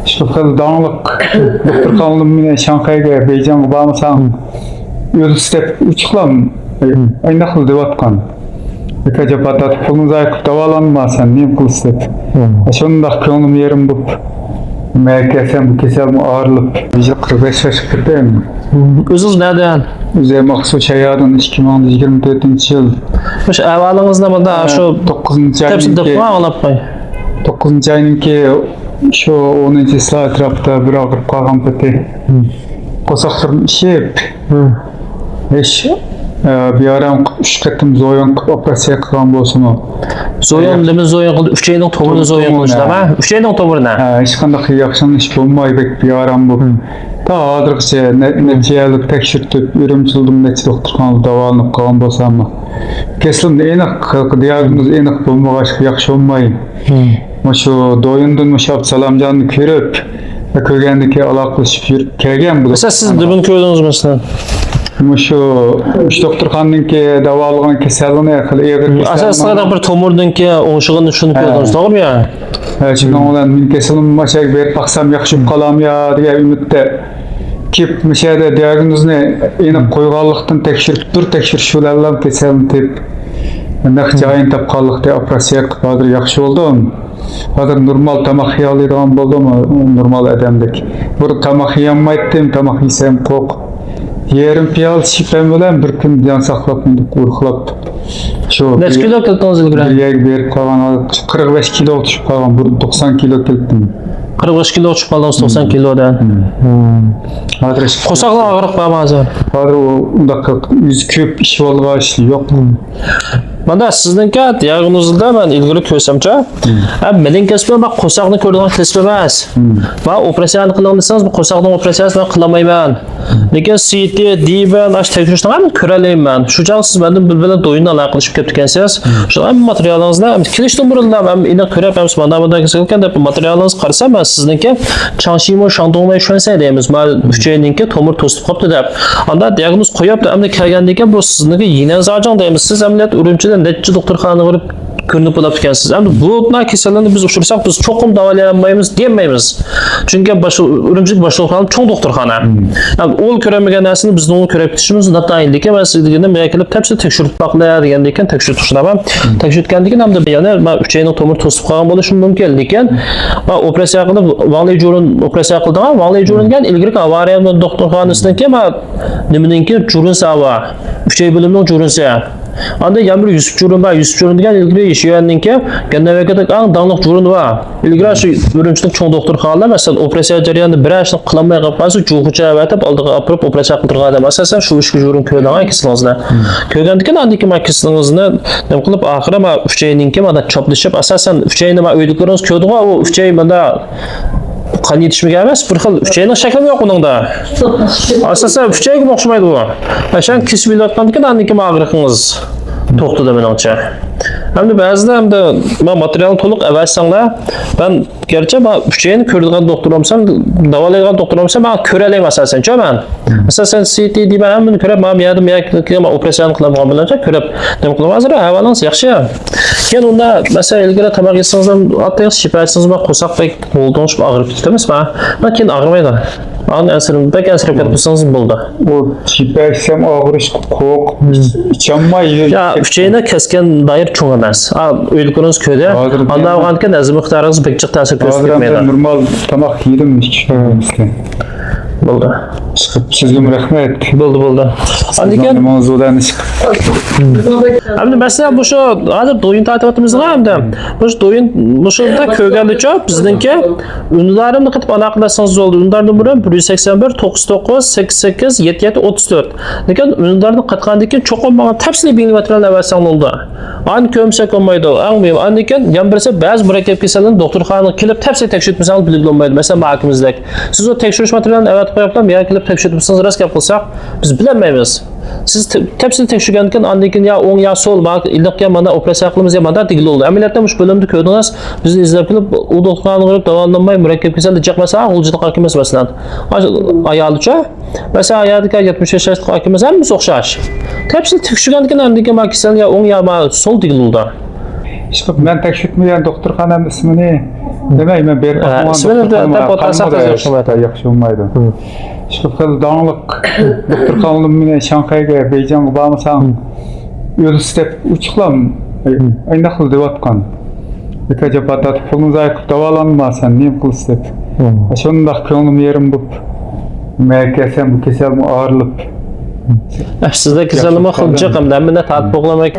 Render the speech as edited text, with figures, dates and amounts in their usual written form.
Şu kız dağınlık doktor kanalım yine Şanghay'a Beycan'a bağımsam yol istep uçuklam aynı kıl deyip atkan. Ekaca patat pulunuz ayıkıp davalanmasan neyim kıl istep. Şonunda könlüm yerim bu. Merkezem bu keselim ağırlıp bizi 45 yaş kırdım. Özünüz nereden? Üzeri Maksu Şayadın 2024 yıl. Şu ahvalınızda mı da şu 9. tepsi ayınki ağlapmayın. 9. ayınki şu 10. sıra etrafta bir ağırıp kalgan peti. Kosaklarım işip. Eş bir aram 3 katım zoyon operasiya kılgan bolsun o. Zoyon demin zoyon kıldı. 3 ayının tomurunu zoyon kılmışlar ha? 3 ayının tomuruna. Hiç kandak yakşan iş bulmay bek bir aram bu. Ta adırgıça netiyelik tekşürtüp ürümçüldüm neti doktor kanalı davalanıp kalgan bolsam mı? Kesilinde enak diyagnoz enak bulmak aşkı yakşı olmayın. Şu doyundun Absalamcan'ı körüp kögendeki alaklaşıp yürüp kelgen bu. Mesela siz demin gördünüz mesela. Şu üç doktorxananınki davalığın keselliğine yakılı eğer Asasında bir tomurdun ki oğuşuğun düşünüp gördünüz, doğru mu ya? Çünkü olan min keselim maçak berip baksam yakışıp kalam ya diye ümitde kip müşahede diagnozunu enak koyganlıktan tekşirişularlam keselim tip nakçayın tapqanlık diye operasiya qilib hozir yaxshi bo'ldim. Hozir normal tamoq yeyoladigan bo'ldim, normal odamdek. Bir tamoq yemaydim, tamoq yesam qo'q. Yerim piyal şifrem bilen bir kun can saklap qo'rqlab. Şu Neç kilo keltiniz ilgari? Bir yer berib qolgan 45 kilo tushib qolgan, bir 90 kilo keldim. 45 kilo uçup kaldınız 90 kilodan. Hozir Qosaqlar ağırıq var hazır. hozir undaq yüz köp iş bolgan iş yo'q. Bana sizdinki diagnozda ben ilgili kösemçe. Menin kesme bak qosaqni ko'radigan kesme emas. Va operatsiya qilaman desangiz bu qosaqning operatsiyasini qilmayman. Lekin CT, D-ben aş tekshirishni ham ko'ralayman. Shu chaq siz mendan bilan do'yinni aloqalashib kelib ekansiz. Shu ham materialingizni kelishdim burildim ham ina ko'rib ham mana kelgan deb materialingizni qarasam men sizniki Changshimo Shandongmay Shuansay deymiz. Men 3 oyninki tomir to'sib qopti deb. Anda diagnoz qo'yibdi, hamda kelgandan keyin bu sizniki Yinanzajang deymiz. Siz amaliyot Urumchida necha doktorxonaga borib ko'rinib bo'lib ekansiz. Endi bu kasallarni biz ushursak biz cho'qim davolayolmaymiz demaymiz. Chunki Urumchi bosh doktorxona cho'ng doktorxona. Yani ol ko'ramagan narsani biz uni ko'rib ketishimiz notayin lekin men sizligini men kelib tepsi tekshirib baqlay degan ekan tekshirib tushiraman. Tekshirtgandan keyin hamda yana men 3 oyning tomir to'sib qolgan bo'lishim mumkin, lekin men operatsiya qilib Wangli Jurun operatsiya qildim. Wangli Jurungan ilgari avariya doktorxonasidan keyin men nimaninki Jurun Sava 3 oy bo'limning Jurunsa. Anda yamir Yusuf Jurun var. Yusuf Jurun degan ilgari ishiyandinki Gannavakada eng danglik Jurun var. Ilgari shu Urumchining cho'ng doktorxonalar masalan operatsiya jarayonida bir ashni qilmay qolsa juğucha avatib oldiga olib operatsiya qildirgan adam asosan shu ishga Jurun ko'rgan kesilingizlar. Ko'rgandan keyin andiki men kesilingizni nima qilib oxiri men 3 oyninki mana choplashib asosan 3 oyni men uydaklaringiz ko'rdiga u 3 oy menda qan yetishmagan emas, bir xil 3 oyning shakli yo'q uningda. Asosan 3 oyga o'xshamaydi u. O'shan kesib yotgandan keyin andiki og'riqingiz to'xtadi menimcha. Hamda ba'zida hamda men materialni to'liq avatsanglar, ben gerçi ben 3 oyni ko'radigan doktor bo'lsam, davolaydigan doktor bo'lsam, men ko'ralayman asosan-chi men. Asosan CT deyman, hammani ko'rib, men yadim yoki operatsiyani qilaman bilancha ko'rib, nima qilaman? Hozir ahvolingiz yaxshi. Keyin unda masalan ilgari tamoq yesangiz ham, ataysiz shifoyatsingiz bilan qo'saqdek bo'ldingiz, og'rib ketdimiz. Men keyin og'rimaydi. Ani asrımda asrib ketsangiz bo'ldi. O shifoyatsam og'rish qo'q, ichamay. Ya 3 oyni kesgan doir cho'ng emas. Uyliklaringiz ko'rdi. Anda olgandan keyin azim miqdoringiz bekchiq ta'sir ko'rsatmaydi. Normal tamoq yedim ishga. Bo'ldi. Sizga rahmat. Bo'ldi. Andikan mavzularni chiqib. Hamda masalan bu shu hozir do'yin tartibatimizni hamda bu do'yin mushunda ko'rganlicha bizningki unlarimni qilib aloqalasangiz bo'ldi. Unlar nomeri 181 99 88 77 34. Lekin unlarni qatgandan keyin cho'qim menga tafsiliy bilgi materialni avatsang bo'ldi. An ko'msa ko'maydi. Ang men andikan yan birisi ba'zi murakkab kasallarni doktorxonaga kelib tafsiliy tekshirtmasangiz bilib bo'lmaydi. Masalan, mahkimimizdek. Siz o tekshirish materialini avatib qo'yibman, men kelib tekshirtmasangiz rost gap qilsak, biz bilmaymiz. Siz tepsini tekshirgandan keyin andan keyin ya o'ng ya so'l bak ildiqqa mana operatsiya qilamiz ya mana digil oldu. Ameliyatda mush bo'limni ko'rdingiz. Bizni izlab kelib u doktorxonaga borib davolanmay murakkab kasalni chiqmasa, g'uljida qolkimiz masalan. Ayolcha masalan ayolga 75 yoshli qolkimiz ham o'xshash. Tepsini tekshirgandan keyin andan keyin kasalni ya o'ng ya so'l digil oldu. Çıkıp ben tekşürtmeyen doktorxananın ismini demek ben berip bakmagan ismini de botasak da yaxşı olmaydı. Çıkıp kız dağınlık doktorxanalım mene Şanxayga, Beyjan'a barmasan öl istep uçuklam ayna kıl dep atkan. Ekaja patat pulunuz ayıp davalanmasan nem kıl istep. Şondaq köngüm yerim bup. Merkezden bu keselim ağırlıp. Sizde keselim akılcı qımdan mene tatbiqlamak